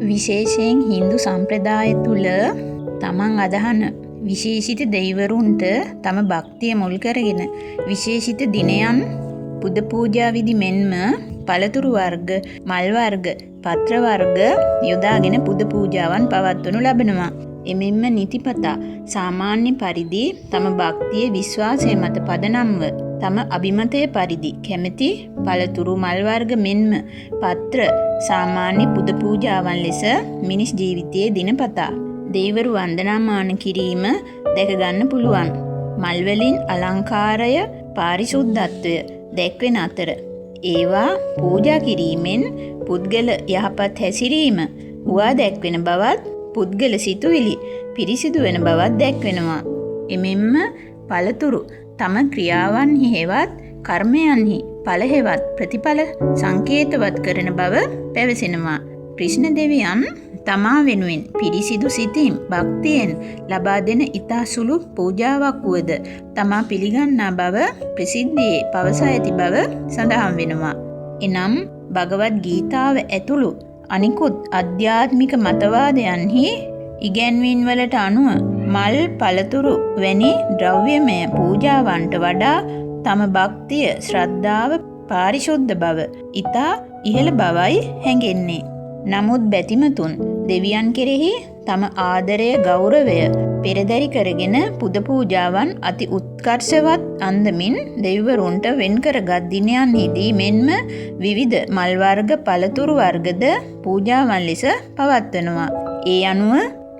විශේෂයෙන් හින්දු සම්ප්‍රදාය තුළ තමන් අදහන විශේෂිත දෙවිවරුන්ට තම භක්තිය මුල් කරගෙන විශේෂිත දිනයන් පුද පූජා විධි මෙන්ම පළතුරු වර්ග, මල් වර්ග, පත්‍ර වර්ග යොදාගෙන පුද පූජාවන් පවත්වනු ලබනවා. එමෙන්ම නිතිපතා සාමාන්‍ය පරිදි තම භක්තිය විශ්වාසය මත පදනම්ව තම අභිමතය පරිදි කැමැති පළතුරු මල් වර්ග මෙන්ම පත්‍ර සාමාන්‍ය පුද පූජාවන් ලෙස මිනිස් ජීවිතයේ දිනපතා දෙවිවරු වන්දනාමාන කිරීම දැක ගන්න පුළුවන්. මල් වලින් අලංකාරය පාරිශුද්ධත්වය දැක්වෙන අතර ඒවා පූජා කිරීමෙන් පුද්ගල යහපත් හැසිරීම හුවා දැක්වෙන බවත් පුද්ගල සිතුවිලි පිරිසිදු වෙන බවත් දැක්වෙනවා. එමෙන්ම පළතුරු තම ක්‍රියාවන්හි හෙවත් කර්මයන්හි ඵල හෙවත් ප්‍රතිඵල සංකේතවත් කරන බව පැවසෙනවා. ක්‍රිෂ්ණ දෙවියන් තමා වෙනුවෙන් පිරිසිදු සිතින් භක්තියෙන් ලබා දෙන ඊතා සුළු පූජාවක් වුවද තමා පිළිගන්නා බව ප්‍රසිද්ධියේ පවසා ඇති බව සඳහන් වෙනවා. එනම් භගවත් ගීතාව ඇතුළු අනිකුත් අධ්‍යාත්මික මතවාදයන්හි ඉගැන්වීම් වලට අනුව මල් පළතුරු වැනි ද්‍රව්‍යමය පූජාවන්ට වඩා තම භක්තිය ශ්‍රද්ධාව පාරිශුද්ධ බව ඊතා ඉහළ බවයි හැඟෙන්නේ. නමුත් බැතිමතුන් දෙවියන් කෙරෙහි තම ආදරය ගෞරවය පෙරදරි කරගෙන පුද පූජාවන් අති උත්කර්ෂවත් අන්දමින් දෙවිවරුන්ට වෙන් කරගත් දිනයන්හිදී මෙන්ම විවිධ මල් වර්ග පළතුරු වර්ගද පූජාවන් ලෙස පවත්වනවා. ඒ අනුව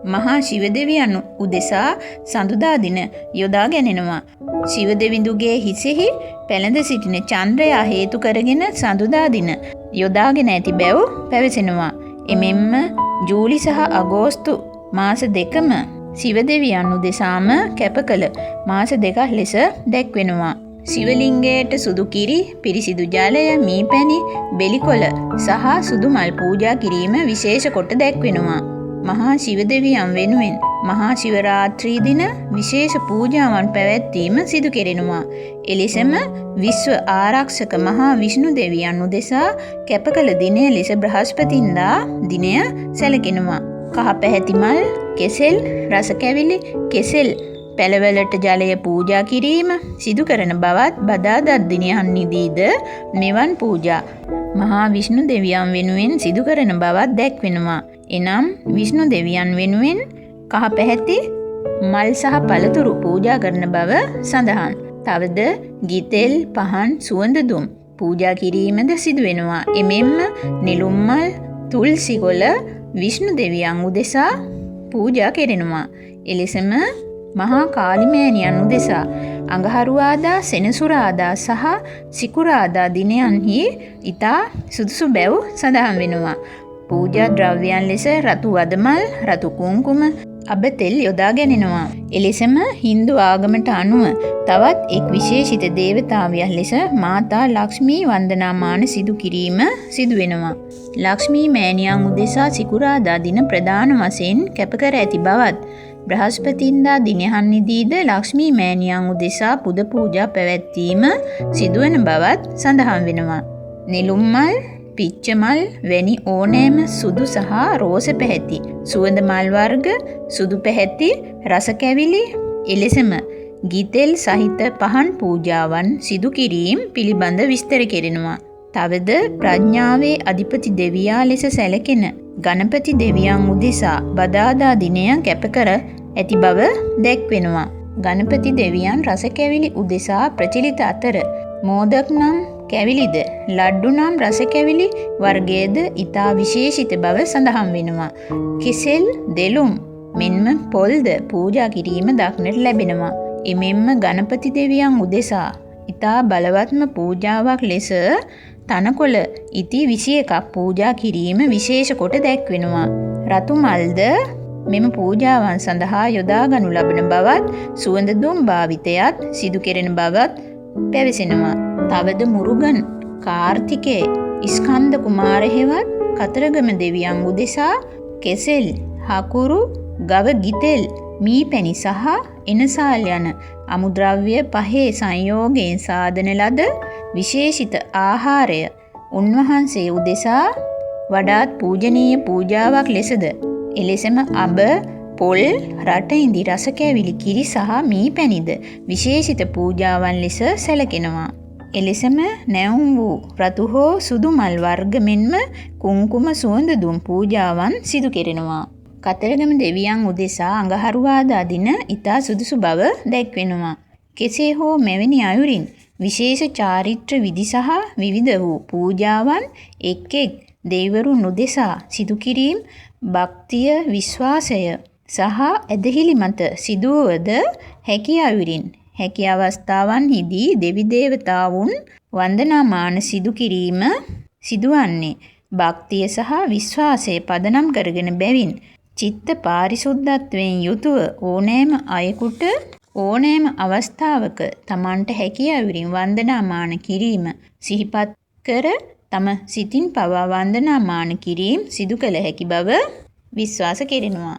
මහා ශිව දෙවියන් උදෙසා සඳුදා දින යොදා ගැනෙනවා. ශිව දෙවිඳුගේ හිසෙහි පැලඳ සිටින චන්ද්‍රයා හේතු කරගෙන සඳුදා දින යොදාගෙන ඇති බැව් පැවසෙනවා. එමෙන්ම ජූලි සහ අගෝස්තු මාස දෙකම ශිව දෙවියන් උදෙසාම කැප කළ මාස දෙකක් ලෙස දැක්වෙනවා. ශිවලිංගයට සුදු කිරි, පිරිසිදු ජලය, මීපැණි, බෙලිකොළ සහ සුදු මල් පූජා කිරීම විශේෂ කොට දැක්වෙනවා. මහා ශිව දෙවියන් වෙනුවෙන් මහා ශිවරාත්‍රී දින විශේෂ පූජාවන් පැවැත්වීම සිදු කෙරෙනවා. එලෙසම විශ්ව ආරක්ෂක මහා විෂ්ණු දෙවියන් උදෙසා කැප කළ දිනය ලෙස බ්‍රහස්පතින්දා දිනය සැලකෙනවා. කහ පැහැති මල්, කෙසෙල්, රස කැවිලි, කෙසෙල් පැලවලට ජලය පූජා කිරීම සිදු කරන බවත් බදාදා දිනයන්හිදීද මෙවන් පූජා මහා විෂ්ණු දෙවියන් වෙනුවෙන් සිදු කරන බවත් දැක්වෙනවා. එනම් විෂ්ණු දෙවියන් වෙනුවෙන් කහ පැහැති මල් සහ පළතුරු පූජා කරන බව සඳහන්. තවද ගිතෙල්, පහන්, සුවඳ දුම් පූජා කිරීමද සිදු වෙනවා. එමෙන්ම නෙළුම් මල්, තුල්සි කොළ විෂ්ණු දෙවියන් උදෙසා පූජා කෙරෙනවා. එලෙසම මහා කාලිමෑණියන් උදෙසා අඟහරුවාදා, සෙනසුරාදා සහ සිකුරාදා දිනයන්හි ඊතා සුදුසු බැව් සඳහන් වෙනවා. පූජා ද්‍රව්‍යයන් ලෙස රතු වදමල්, රතු කුංකුම, අබතෙල් යොදා ගැනෙනවා. එලෙසම හින්දු ආගමට අනුව තවත් එක් විශේෂිත දේවතාවියක් ලෙස මාතා ලක්ෂ්මී වන්දනාමාන සිදු කිරීම සිදු වෙනවා. ලක්ෂ්මී මෑණියන් උදෙසා සිකුරාදා දින ප්‍රධාන වශයෙන් කැප කර ඇති බවත් බ්‍රහස්පතින්දා දිනයන්හිදීද ලක්ෂ්මී මෑණියන් උදෙසා පුද පූජා පැවැත්වීම සිදුවන බවත් සඳහන් වෙනවා. නෙළුම් මල්, පිච්ච මල් වැනි ඕනෑම සුදු සහ රෝස පැහැති සුවඳ මල් වර්ග, සුදු පැහැති රස කැවිලි, එලෙසම ගිතෙල් සහිත පහන් පූජාවන් සිදු කිරීම පිළිබඳ විස්තර කෙරෙනවා. තවද ප්‍රඥාවේ අධිපති දෙවියා ලෙස සැලකෙන ගණපති දෙවියන් උදෙසා බදාදා දිනය කැප කර ඇති බව දැක්වෙනවා. ගණපති දෙවියන් රස කැවිලි උදෙසා ප්‍රචලිත අතර මෝදක් නම් කැවිලිද, ලඩ්ඩු නම් රස කැවිලි වර්ගයේද ඊතා විශේෂිත බව සඳහන් වෙනවා. කෙසෙල්, දෙළුම් මෙන්ම පොල්ද පූජා කිරීම දක්නට ලැබෙනවා. එමෙන්ම ගණපති දෙවියන් උදෙසා ඊතා බලවත්ම පූජාවක් ලෙස තනකොළ ඉති 21ක් පූජා කිරීම විශේෂ කොට දැක්වෙනවා. රතු මල්ද මෙම පූජාවන් සඳහා යොදා ගනු ලබන බවත් සුවඳ දුම් භාවිතයත් සිදු කෙරෙන බවත් පැවසෙනවා. තවද මුරුගන්, කාර්තිකේ, ස්කන්ධ කුමාර හෙවත් කතරගම දෙවියන් උදෙසා කෙසෙල්, හකුරු, ගව ගිතෙල්, මීපැණි සහ එනසාල් යන අමුද්‍රව්‍ය පහේ සංයෝගයෙන් සාදන ලද විශේෂිත ආහාරය උන්වහන්සේ උදෙසා වඩාත් පූජනීය පූජාවක් ලෙසද එලෙසම අබ, පොල්, රටඉඳි රස කැවිලි කිරි සහ මී පැණිද විශේෂිත පූජාවන් ලෙස සැලකෙනවා. එලෙසම නැවුම් වූ රතු හෝ සුදු මල් වර්ග මෙන්ම කුංකුම සුවඳ දුම් පූජාවන් සිදු කෙරෙනවා. කතරගම දෙවියන් උදෙසා අඟහරුවාදා දින ඉතා සුදුසු බව දැක්වෙනවා. කෙසේ හෝ මෙවැනි අයුරින් විශේෂ චාරිත්‍ර විධි සහ විවිධ වූ පූජාවන් එක් එක් දෙවිවරුන් උදෙසා සිදු කිරීම භක්තිය, විශ්වාසය සහ ඇදහිලි මත සිදුවද හැකි අයුරින් හැකි අවස්ථාවන්හිදී දෙවි දේවතාවුන් වන්දනාමාන සිදු කිරීම සිදුවන්නේ භක්තිය සහ විශ්වාසය පදනම් කරගෙන බැවින් චිත්ත පාරිශුද්ධත්වයෙන් යුතුව ඕනෑම අයෙකුට ඕනෑම අවස්ථාවක තමන්ට හැකි අයුරින් වන්දනාමාන කිරීම සිහිපත් කර තම සිතින් පවා වන්දනාමාන කිරීම සිදු කළ හැකි බව විශ්වාස කෙරෙනවා.